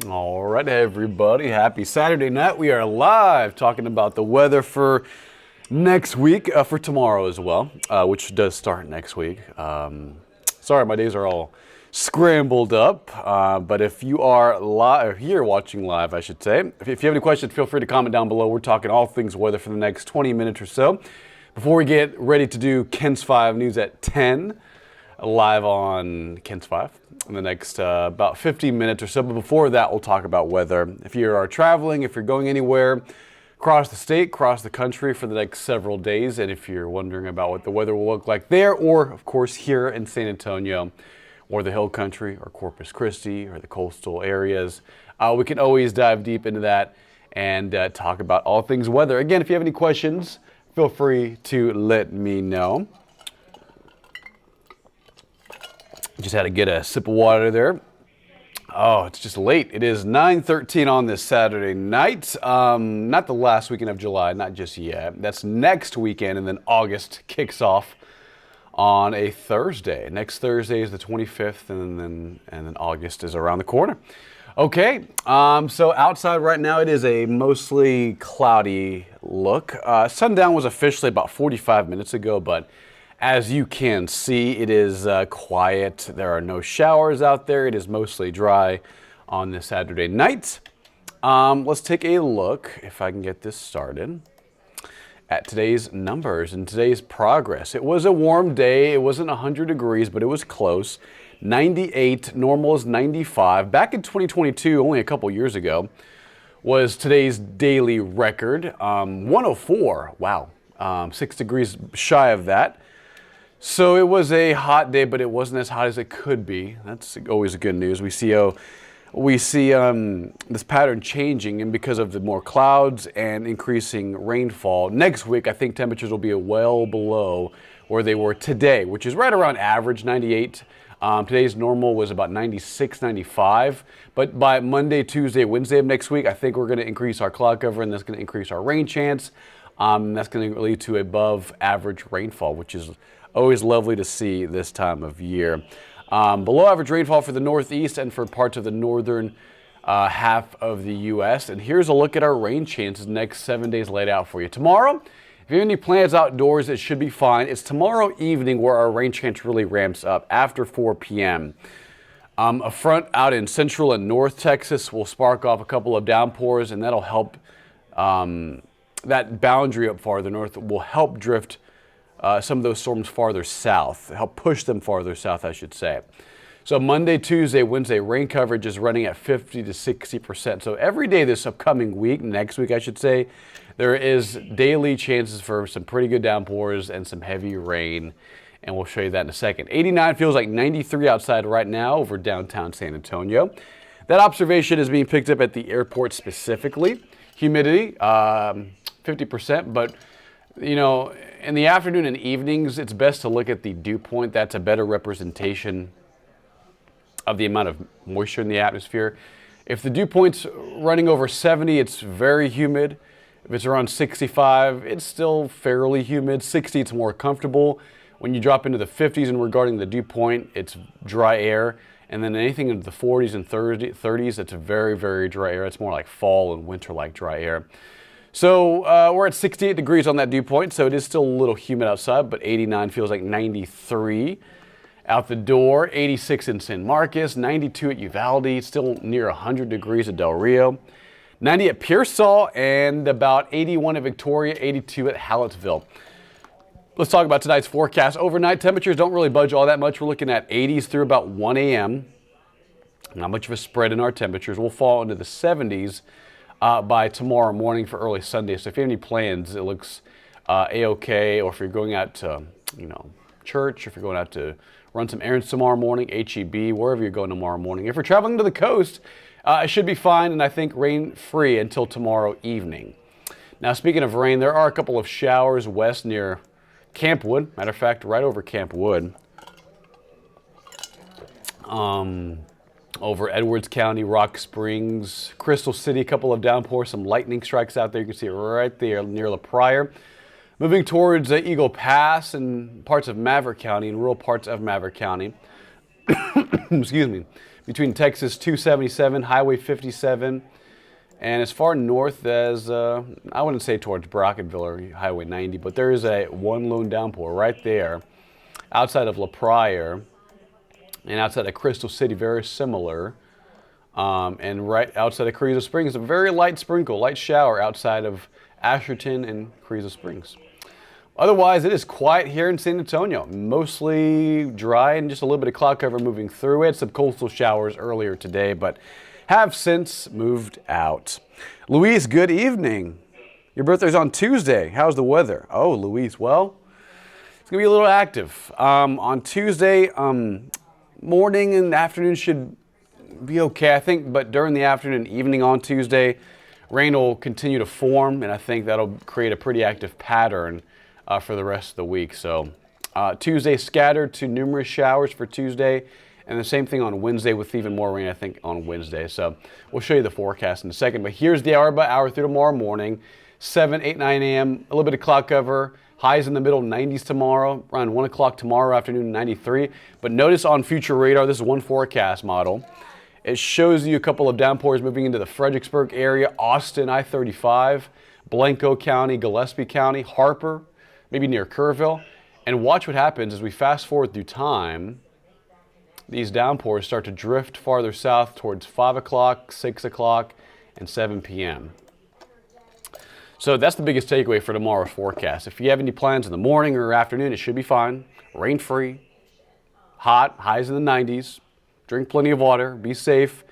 All right, everybody. Happy Saturday night. We are live talking about the weather for next week, for tomorrow as well, which does start next week. Sorry, my days are all scrambled up. But if you are live here watching live, I should say, if you have any questions, feel free to comment down below. We're talking all things weather for the next 20 minutes or so. Before we get ready to do Ken's 5 News at 10, live on Ken's 5 in the next about 15 minutes or so. But before that, we'll talk about weather. If you are traveling, if you're going anywhere across the state, across the country for the next several days, and if you're wondering about what the weather will look like there, or of course here in San Antonio, or the Hill Country, or Corpus Christi, or the coastal areas, we can always dive deep into that and talk about all things weather. Again, if you have any questions, feel free to let me know. Just had to get a sip of water there. Oh, it's just late. It is 9:13 on this Saturday night. Not the last weekend of July, not just yet. That's next weekend, and then August kicks off on a Thursday. Next Thursday is the 25th, and then August is around the corner. Okay, so outside right now it is a mostly cloudy look. Sundown was officially about 45 minutes ago, but as you can see, it is quiet. There are no showers out there. It is mostly dry on this Saturday night. Let's take a look, if I can get this started, at today's numbers and today's progress. It was a warm day. It wasn't 100 degrees, but it was close. 98, normal is 95. Back in 2022, only a couple years ago, was today's daily record. 104, wow, 6 degrees shy of that. So it was a hot day, but it wasn't as hot as it could be. That's always good news. We see this pattern changing, and because of the more clouds and increasing rainfall, next week I think temperatures will be well below where they were today, which is right around average, 98. Today's normal was about 96, 95. But by Monday, Tuesday, Wednesday of next week, I think we're going to increase our cloud cover, and that's going to increase our rain chance. That's going to lead to above average rainfall, which is always lovely to see this time of year. Below average rainfall for the Northeast and for parts of the northern half of the U.S. And here's a look at our rain chances next 7 days laid out for you. Tomorrow, if you have any plans outdoors, it should be fine. It's tomorrow evening where our rain chance really ramps up after 4 p.m. A front out in central and north Texas will spark off a couple of downpours, and that'll help. That boundary up farther north will help drift some of those storms farther south, help push them farther south, I should say. So Monday, Tuesday, Wednesday, rain coverage is running at 50 to 60%. So every day this upcoming week, next week I should say, there is daily chances for some pretty good downpours and some heavy rain, and we'll show you that in a second. 89 feels like 93 outside right now over downtown San Antonio. That observation is being picked up at the airport specifically. Humidity, 50%, but you know, in the afternoon and evenings, it's best to look at the dew point. That's a better representation of the amount of moisture in the atmosphere. If the dew point's running over 70, it's very humid. If it's around 65, it's still fairly humid. 60, it's more comfortable. When you drop into the 50s and regarding the dew point, it's dry air. And then anything into the 40s and 30s, it's very, very dry air. It's more like fall and winter-like dry air. So we're at 68 degrees on that dew point, so it is still a little humid outside, but 89 feels like 93 out the door. 86 in San Marcos, 92 at Uvalde, still near 100 degrees at Del Rio. 90 at Pearsall, and about 81 at Victoria, 82 at Hallettsville. Let's talk about tonight's forecast. Overnight temperatures don't really budge all that much. We're looking at 80s through about 1 a.m. Not much of a spread in our temperatures. We'll fall into the 70s by tomorrow morning for early Sunday. So if you have any plans, it looks a-okay. Or if you're going out to, church, if you're going out to run some errands tomorrow morning, HEB, wherever you're going tomorrow morning. If you're traveling to the coast, it should be fine, and I think rain-free until tomorrow evening. Now, speaking of rain, there are a couple of showers west near Camp Wood. Matter of fact, right over Camp Wood. Over Edwards County, Rock Springs, Crystal City, a couple of downpours, some lightning strikes out there. You can see it right there near La Pryor. Moving towards Eagle Pass and parts of Maverick County and rural parts of Maverick County. excuse me, between Texas 277, Highway 57, and as far north as, I wouldn't say towards Brocketville or Highway 90, but there is a one lone downpour right there outside of La Pryor and outside of Crystal City, very similar. And right outside of Carrizo Springs, a very light sprinkle, light shower outside of Asherton and Carrizo Springs. Otherwise, it is quiet here in San Antonio. Mostly dry and just a little bit of cloud cover moving through it. Some coastal showers earlier today, but have since moved out. Luis, good evening. Your birthday's on Tuesday. How's the weather? Oh, Luis, well, it's going to be a little active. On Tuesday, morning and afternoon should be okay, I think, but during the afternoon and evening on Tuesday, rain will continue to form, and I think that'll create a pretty active pattern for the rest of the week. So Tuesday scattered to numerous showers for Tuesday, and the same thing on Wednesday with even more rain, I think, on Wednesday. So we'll show you the forecast in a second, but here's the hour by hour through tomorrow morning, 7, 8, 9 a.m., a little bit of cloud cover, highs in the middle 90s tomorrow, around 1 o'clock tomorrow afternoon, 93. But notice on future radar, this is one forecast model. It shows you a couple of downpours moving into the Fredericksburg area, Austin, I-35, Blanco County, Gillespie County, Harper, maybe near Kerrville. And watch what happens as we fast forward through time. These downpours start to drift farther south towards 5 o'clock, 6 o'clock, and 7 p.m. So that's the biggest takeaway for tomorrow's forecast. If you have any plans in the morning or afternoon, it should be fine. Rain-free, hot, highs in the 90s. Drink plenty of water, be safe,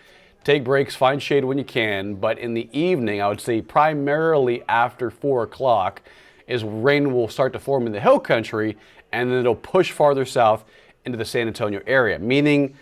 take breaks, find shade when you can. But in the evening, I would say primarily after 4 o'clock, is rain will start to form in the hill country, and then it'll push farther south into the San Antonio area, meaning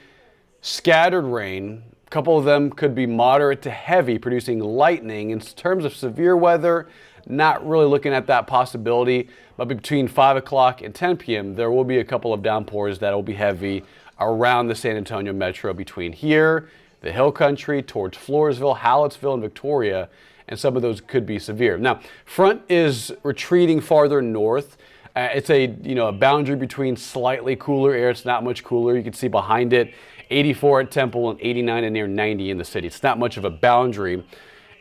scattered rain. A couple of them could be moderate to heavy, producing lightning. In terms of severe weather, not really looking at that possibility, but between 5 o'clock and 10 p.m., there will be a couple of downpours that will be heavy around the San Antonio metro between here, the hill country, towards Floresville, Hallettsville, and Victoria, and some of those could be severe. Now, front is retreating farther north. It's a boundary between slightly cooler air. It's not much cooler. You can see behind it, 84 at Temple and 89 and near 90 in the city. It's not much of a boundary.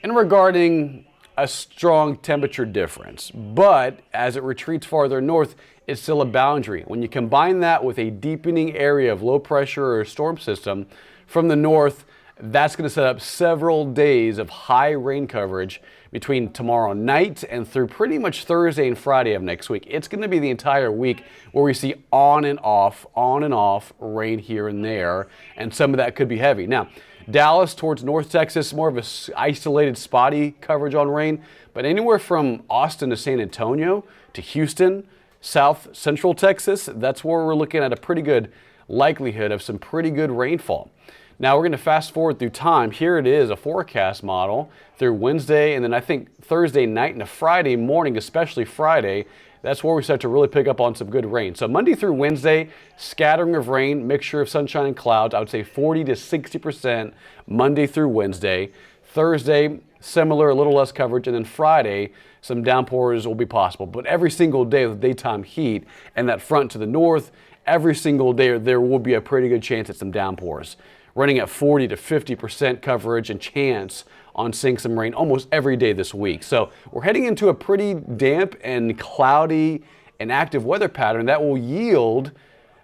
And regarding a strong temperature difference, but as it retreats farther north, it's still a boundary. When you combine that with a deepening area of low pressure or storm system from the north, that's going to set up several days of high rain coverage between tomorrow night and through pretty much Thursday and Friday of next week. It's going to be the entire week where we see on and off rain here and there, and some of that could be heavy. Now, Dallas towards North Texas, more of a isolated spotty coverage on rain, but anywhere from Austin to San Antonio to Houston, South Central Texas, that's where we're looking at a pretty good likelihood of some pretty good rainfall. Now we're going to fast forward through time. Here it is, a forecast model through Wednesday, and then I think Thursday night and a Friday morning, especially Friday, that's where we start to really pick up on some good rain. So Monday through Wednesday, scattering of rain, mixture of sunshine and clouds. I would say 40 to 60% Monday through Wednesday. Thursday, similar, a little less coverage, and then Friday, some downpours will be possible. But every single day with daytime heat and that front to the north, every single day there will be a pretty good chance at some downpours. Running at 40 to 50% coverage and chance on seeing some rain almost every day this week. So we're heading into a pretty damp and cloudy and active weather pattern that will yield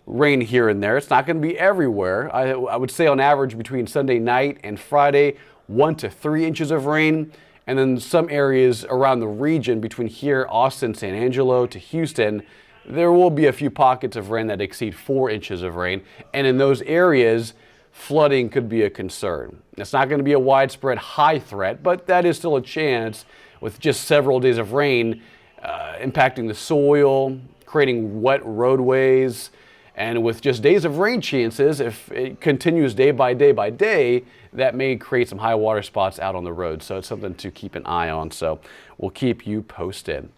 rain here and there. It's not going to be everywhere. I would say on average between Sunday night and Friday, 1 to 3 inches of rain. And then some areas around the region between here, Austin, San Angelo to Houston, there will be a few pockets of rain that exceed 4 inches of rain. And in those areas, flooding could be a concern. It's not going to be a widespread high threat, but that is still a chance with just several days of rain impacting the soil, creating wet roadways, and with just days of rain chances, if it continues day by day, that may create some high water spots out on the road. So it's something to keep an eye on. So we'll keep you posted.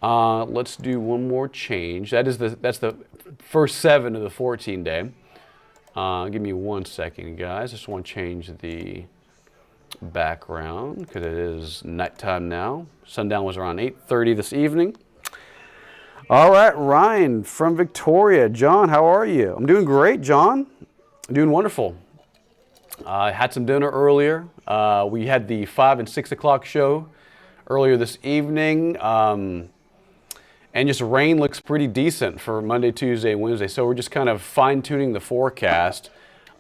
Let's do one more change. That's the first 7 of the 14 day. Give me 1 second, guys. I just want to change the background because it is nighttime now. Sundown was around 8:30 this evening. All right, Ryan from Victoria. John, how are you? I'm doing great, John. Doing wonderful. I had some dinner earlier. We had the 5 and 6 o'clock show earlier this evening. And just rain looks pretty decent for Monday, Tuesday, Wednesday. So we're just kind of fine tuning the forecast.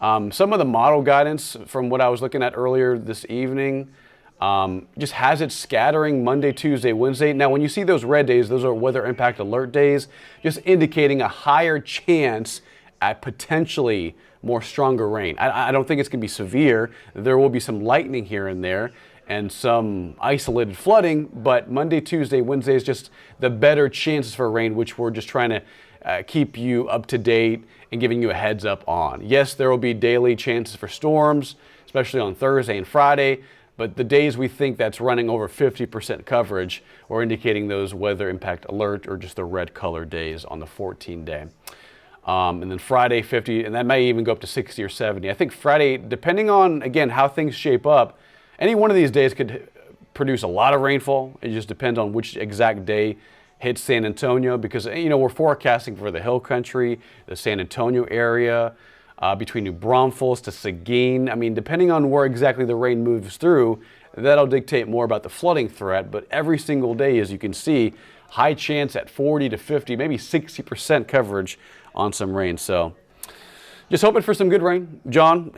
Some of the model guidance from what I was looking at earlier this evening just has it scattering Monday, Tuesday, Wednesday. Now, when you see those red days, those are weather impact alert days, just indicating a higher chance at potentially more stronger rain. I don't think it's going to be severe. There will be some lightning here and there and some isolated flooding, but Monday, Tuesday, Wednesday is just the better chances for rain, which we're just trying to keep you up to date and giving you a heads up on. Yes, there will be daily chances for storms, especially on Thursday and Friday, but the days we think that's running over 50% coverage, we're indicating those weather impact alert or just the red color days on the 14-day. And then Friday 50, and that may even go up to 60 or 70. I think Friday, depending on, again, how things shape up, any one of these days could produce a lot of rainfall. It just depends on which exact day hits San Antonio because, you know, we're forecasting for the Hill Country, the San Antonio area, between New Braunfels to Seguin. I mean, depending on where exactly the rain moves through, that'll dictate more about the flooding threat. But every single day, as you can see, high chance at 40 to 50, maybe 60% coverage on some rain. So just hoping for some good rain. John,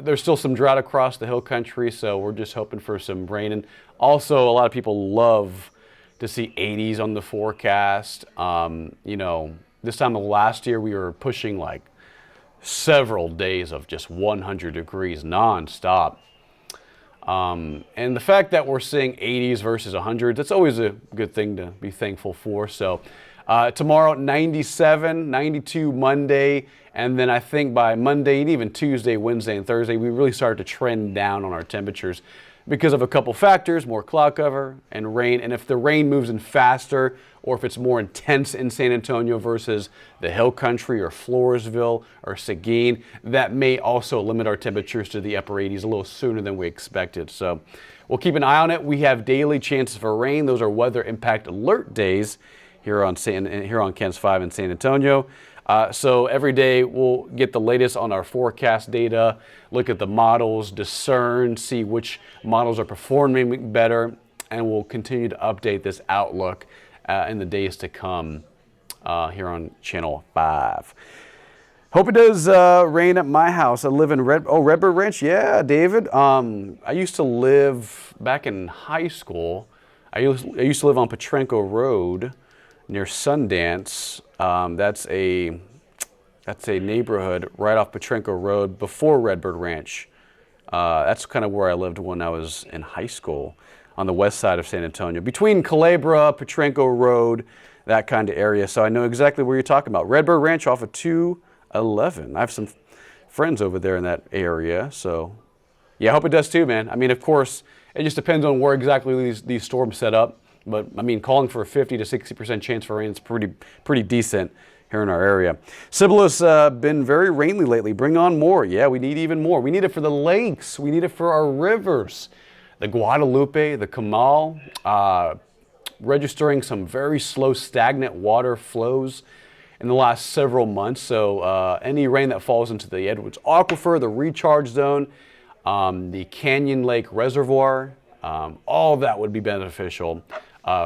there's still some drought across the Hill Country, so we're just hoping for some rain. And also, a lot of people love to see 80s on the forecast. This time of last year, we were pushing like several days of just 100 degrees nonstop. And the fact that we're seeing 80s versus 100s, that's always a good thing to be thankful for. So tomorrow, 97, 92 Monday, and then I think by Monday and even Tuesday, Wednesday, and Thursday, we really start to trend down on our temperatures because of a couple factors, more cloud cover and rain. And if the rain moves in faster or if it's more intense in San Antonio versus the Hill Country or Floresville or Seguin, that may also limit our temperatures to the upper 80s a little sooner than we expected. So we'll keep an eye on it. We have daily chances for rain. Those are weather impact alert days here on KENS 5 in San Antonio. So every day we'll get the latest on our forecast data, look at the models, discern, see which models are performing better, and we'll continue to update this outlook in the days to come here on Channel 5. Hope it does rain at my house. I live in Redbird Ranch. Yeah, David. I used to live back in high school. I used to live on Petrenko Road near Sundance. That's a neighborhood right off Petrenko Road before Redbird Ranch. That's kind of where I lived when I was in high school, on the west side of San Antonio, between Culebra, Petrenko Road, that kind of area. So I know exactly where you're talking about. Redbird Ranch off of 211. I have some friends over there in that area. So yeah, I hope it does too, man. I mean, of course, it just depends on where exactly these storms set up. But I mean, calling for a 50 to 60% chance for rain is pretty decent here in our area. Cibolo's been very rainy lately. Bring on more. Yeah, we need even more. We need it for the lakes. We need it for our rivers. The Guadalupe, the Comal, registering some very slow, stagnant water flows in the last several months. So any rain that falls into the Edwards Aquifer, the recharge zone, the Canyon Lake Reservoir, all of that would be beneficial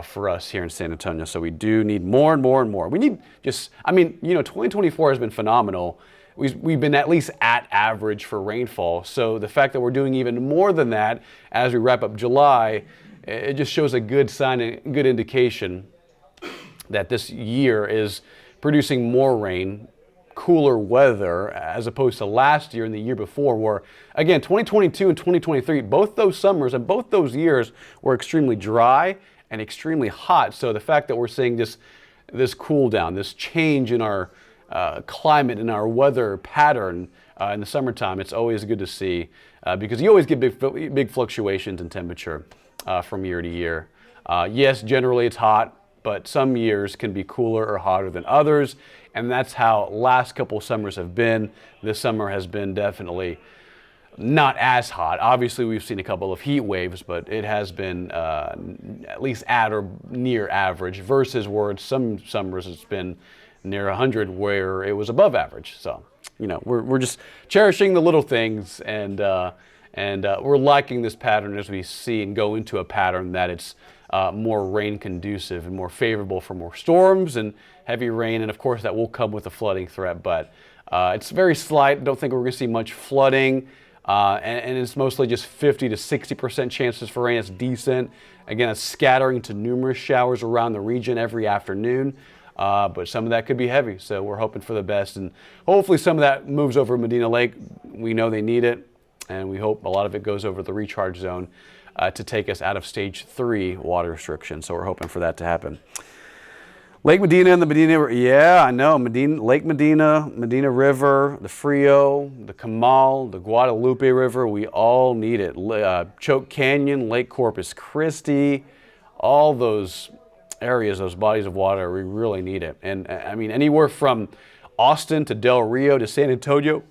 for us here in San Antonio. So we do need more and more and more. We need 2024 has been phenomenal. We've been at least at average for rainfall. So the fact that we're doing even more than that as we wrap up July, it just shows a good sign, a good indication that this year is producing more rain, cooler weather, as opposed to last year and the year before, where, again, 2022 and 2023, both those summers and both those years were extremely dry and extremely hot. So the fact that we're seeing this cool down, this change in our climate and our weather pattern in the summertime, it's always good to see because you always get big fluctuations in temperature from year to year. Yes, generally it's hot, but some years can be cooler or hotter than others, and that's how last couple summers have been. This summer has been definitely not as hot. Obviously, we've seen a couple of heat waves, but it has been at least at or near average versus where some summers it's been near 100 where it was above average. So we're just cherishing the little things, and we're liking this pattern as we see and go into a pattern that it's more rain conducive and more favorable for more storms and heavy rain. And of course, that will come with a flooding threat, but it's very slight. I don't think we're going to see much flooding. And it's mostly just 50 to 60% chances for rain. It's decent. Again, it's scattering to numerous showers around the region every afternoon. But some of that could be heavy, so we're hoping for the best. And hopefully some of that moves over Medina Lake. We know they need it, and we hope a lot of it goes over the recharge zone to take us out of stage 3 water restriction. So we're hoping for that to happen. Lake Medina and the Medina, yeah, I know, Lake Medina, Medina River, the Frio, the Comal, the Guadalupe River, we all need it. Choke Canyon, Lake Corpus Christi, all those areas, those bodies of water, we really need it. And I mean, anywhere from Austin to Del Rio to San Antonio,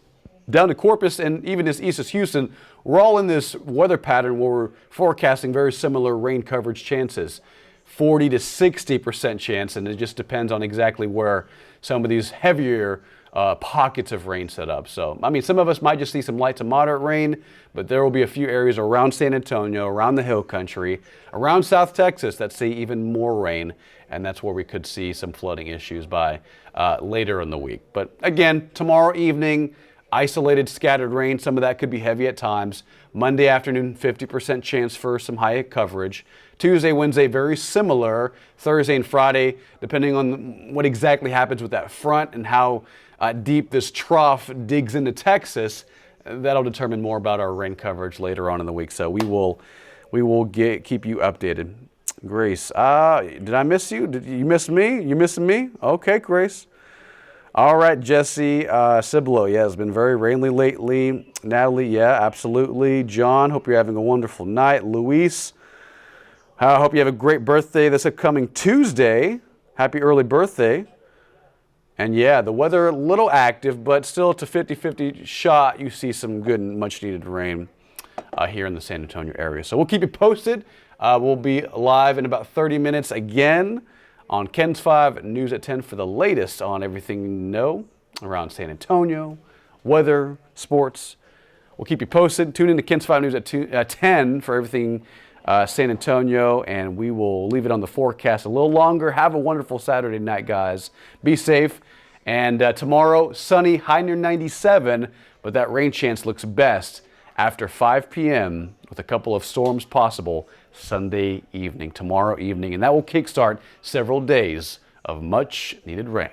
down to Corpus, and even as east as Houston, we're all in this weather pattern where we're forecasting very similar rain coverage chances. 40 to 60% chance, and it just depends on exactly where some of these heavier pockets of rain set up. So, I mean, some of us might just see some light to moderate rain, but there will be a few areas around San Antonio, around the hill country, around South Texas that see even more rain, and that's where we could see some flooding issues by later in the week. But again, tomorrow evening, isolated scattered rain. Some of that could be heavy at times. Monday afternoon, 50% chance for some high coverage. Tuesday, Wednesday, very similar. Thursday and Friday, depending on what exactly happens with that front and how deep this trough digs into Texas, that'll determine more about our rain coverage later on in the week. So we will keep you updated. Grace, did I miss you? Did you miss me? You missing me? Okay, Grace. All right, Jesse Cibolo, yeah, it's been very rainy lately. Natalie, yeah, absolutely. John, hope you're having a wonderful night. Luis, I hope you have a great birthday this upcoming Tuesday. Happy early birthday. And yeah, the weather a little active, but still it's a 50-50 shot. You see some good and much needed rain here in the San Antonio area. So we'll keep you posted. We'll be live in about 30 minutes again on KENS 5 News at 10 for the latest on everything you know around San Antonio, weather, sports. We'll keep you posted. Tune in to KENS 5 News at 10 for everything San Antonio, and we will leave it on the forecast a little longer. Have a wonderful Saturday night, guys. Be safe. And tomorrow, sunny, high near 97, but that rain chance looks best after 5 p.m. with a couple of storms possible Sunday evening, tomorrow evening, and that will kickstart several days of much needed rain.